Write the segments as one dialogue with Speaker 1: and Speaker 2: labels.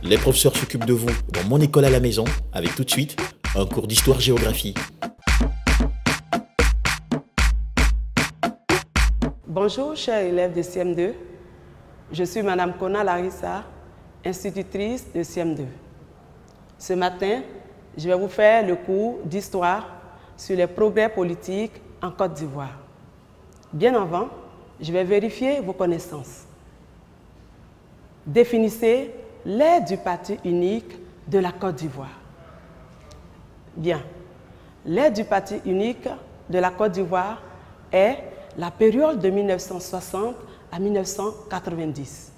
Speaker 1: Les professeurs s'occupent de vous dans mon école à la maison, avec tout de suite un cours d'histoire-géographie.
Speaker 2: Bonjour, chers élèves de CM2. Je suis Madame Kona Larissa, institutrice de CM2. Ce matin, je vais vous faire le cours d'histoire sur les progrès politiques en Côte d'Ivoire. Bien avant, je vais vérifier vos connaissances. Définissez l'ère du parti unique de la Côte d'Ivoire. Bien, l'ère du parti unique de la Côte d'Ivoire est la période de 1960 à 1990.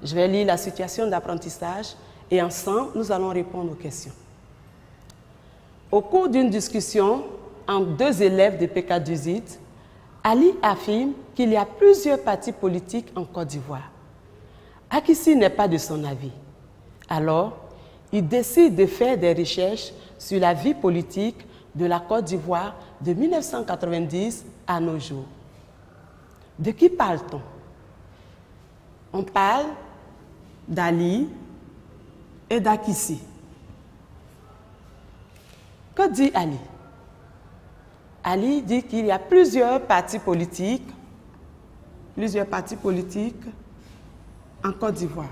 Speaker 2: Je vais lire la situation d'apprentissage et ensemble, nous allons répondre aux questions. Au cours d'une discussion entre deux élèves de PK18, Ali affirme qu'il y a plusieurs partis politiques en Côte d'Ivoire. Akissi n'est pas de son avis. Alors, il décide de faire des recherches sur la vie politique de la Côte d'Ivoire de 1990 à nos jours. De qui parle-t-on? On parle d'Ali et d'Akissi. Que dit Ali? Ali dit qu'il y a plusieurs partis politiques en Côte d'Ivoire.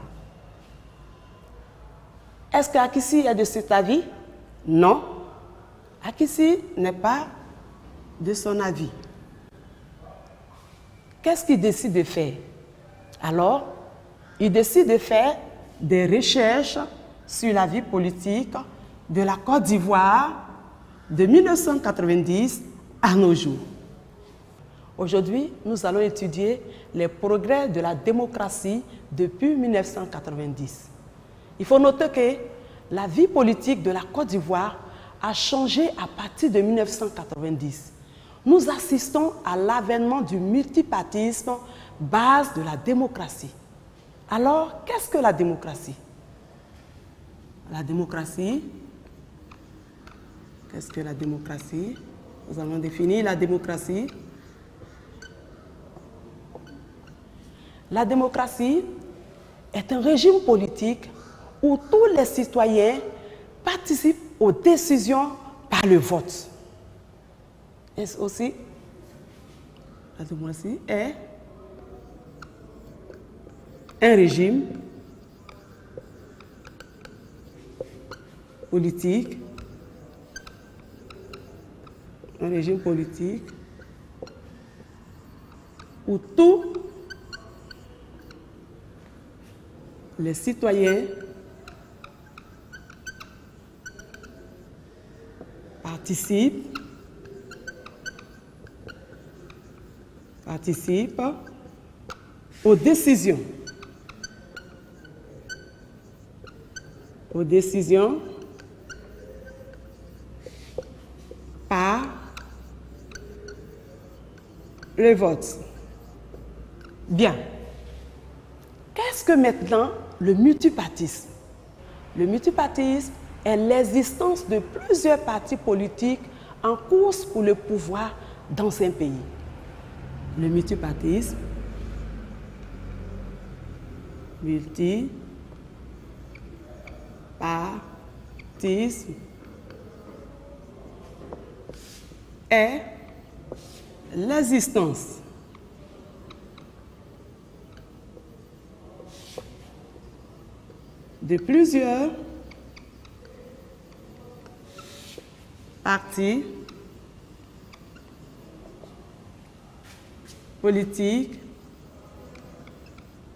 Speaker 2: Est-ce qu'Akissi est de cet avis? Non. Akissi n'est pas de son avis. Qu'est-ce qu'il décide de faire? Alors, il décide de faire des recherches sur la vie politique de la Côte d'Ivoire de 1990 à nos jours. Aujourd'hui, nous allons étudier les progrès de la démocratie depuis 1990. Il faut noter que la vie politique de la Côte d'Ivoire a changé à partir de 1990. Nous assistons à l'avènement du multipartisme, base de la démocratie. Alors, qu'est-ce que la démocratie? La démocratie, qu'est-ce que la démocratie? Nous allons définir la démocratie. La démocratie est un régime politique où tous les citoyens participent aux décisions par le vote. Et aussi, la démocratie est un régime politique, où tous les citoyens participent aux décisions par le vote. Bien. Qu'est-ce que maintenant le multipartisme? Le multipartisme est l'existence de plusieurs partis politiques en course pour le pouvoir dans un pays. Le multipartisme, est l'existence de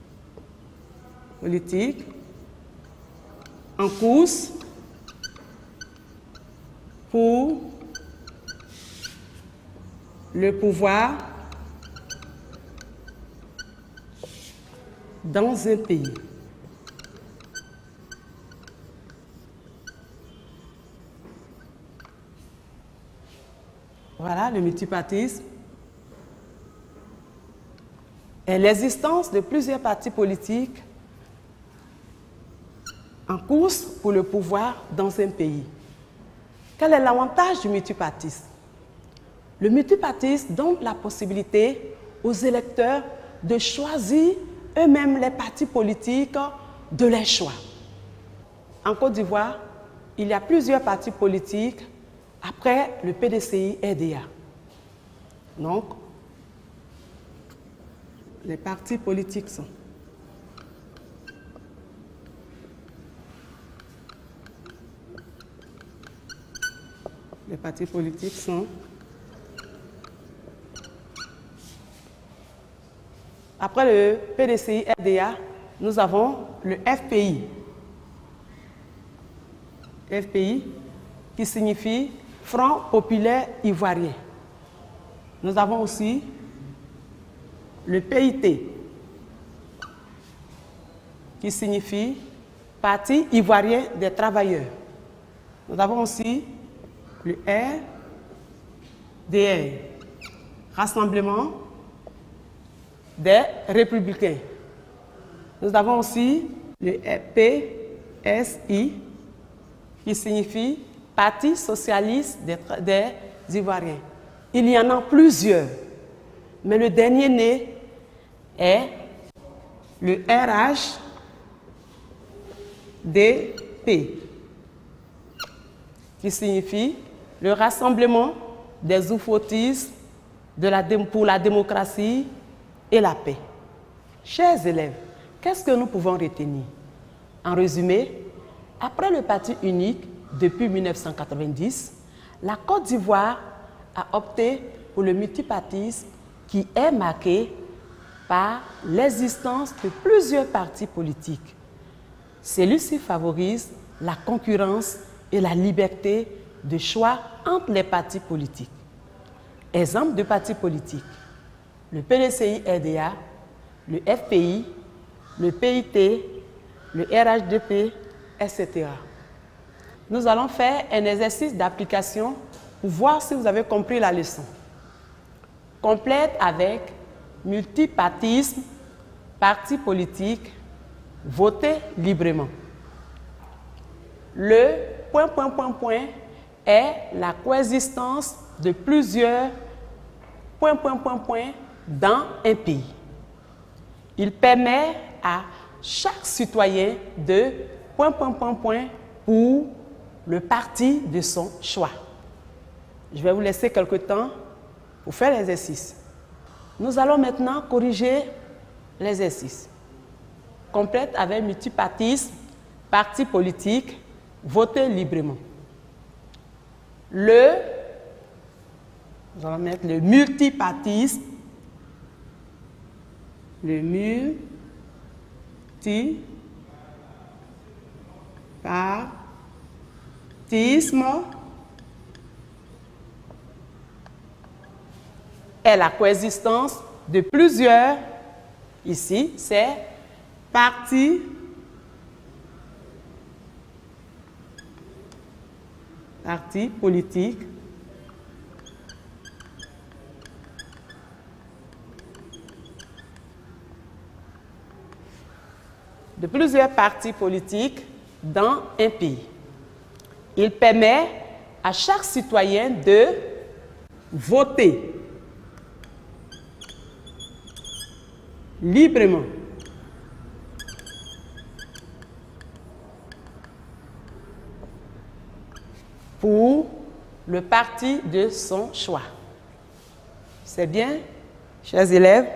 Speaker 2: plusieurs partis politiques en course pour le pouvoir dans un pays. Voilà, le multipartisme est l'existence de plusieurs partis politiques en course pour le pouvoir dans un pays. Quel est l'avantage du multipartisme? Le multipartisme donne la possibilité aux électeurs de choisir eux-mêmes les partis politiques de leur choix. en Côte d'Ivoire, il y a plusieurs partis politiques après le PDCI-RDA. Donc, les partis politiques sont après le PDCI-RDA, nous avons le FPI. FPI qui signifie Front Populaire Ivoirien. Nous avons aussi le PIT qui signifie Parti Ivoirien des Travailleurs. Nous avons aussi le RDR, Rassemblement des Républicains. Nous avons aussi le PSI qui signifie Parti Socialiste des Ivoiriens. Il y en a plusieurs, mais le dernier né est le RHDP, qui signifie le Rassemblement des oufoutistes pour la démocratie et la paix. Chers élèves, qu'est-ce que nous pouvons retenir? En résumé, après le parti unique depuis 1990, la Côte d'Ivoire a opté pour le multipartisme qui est marqué par l'existence de plusieurs partis politiques. Celui-ci favorise la concurrence et la liberté de choix entre les partis politiques. Exemple de partis politiques: le PDCI-RDA, le FPI, le PIT, le RHDP, etc. Nous allons faire un exercice d'application pour voir si vous avez compris la leçon. Complète avec multipartisme, parti politique, voter librement. Le ... est la coexistence de plusieurs ... dans un pays. Il permet à chaque citoyen de ... pour le parti de son choix. Je vais vous laisser quelque temps pour faire l'exercice. Nous allons maintenant corriger l'exercice. Complète avec multipartisme, parti politique, voter librement. Nous allons mettre le multipartisme. Le multipartisme est la coexistence de plusieurs, ici c'est partis politiques dans un pays. Il permet à chaque citoyen de voter librement pour le parti de son choix. C'est bien, chers élèves?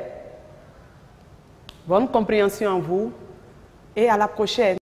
Speaker 2: Bonne compréhension à vous et à la prochaine.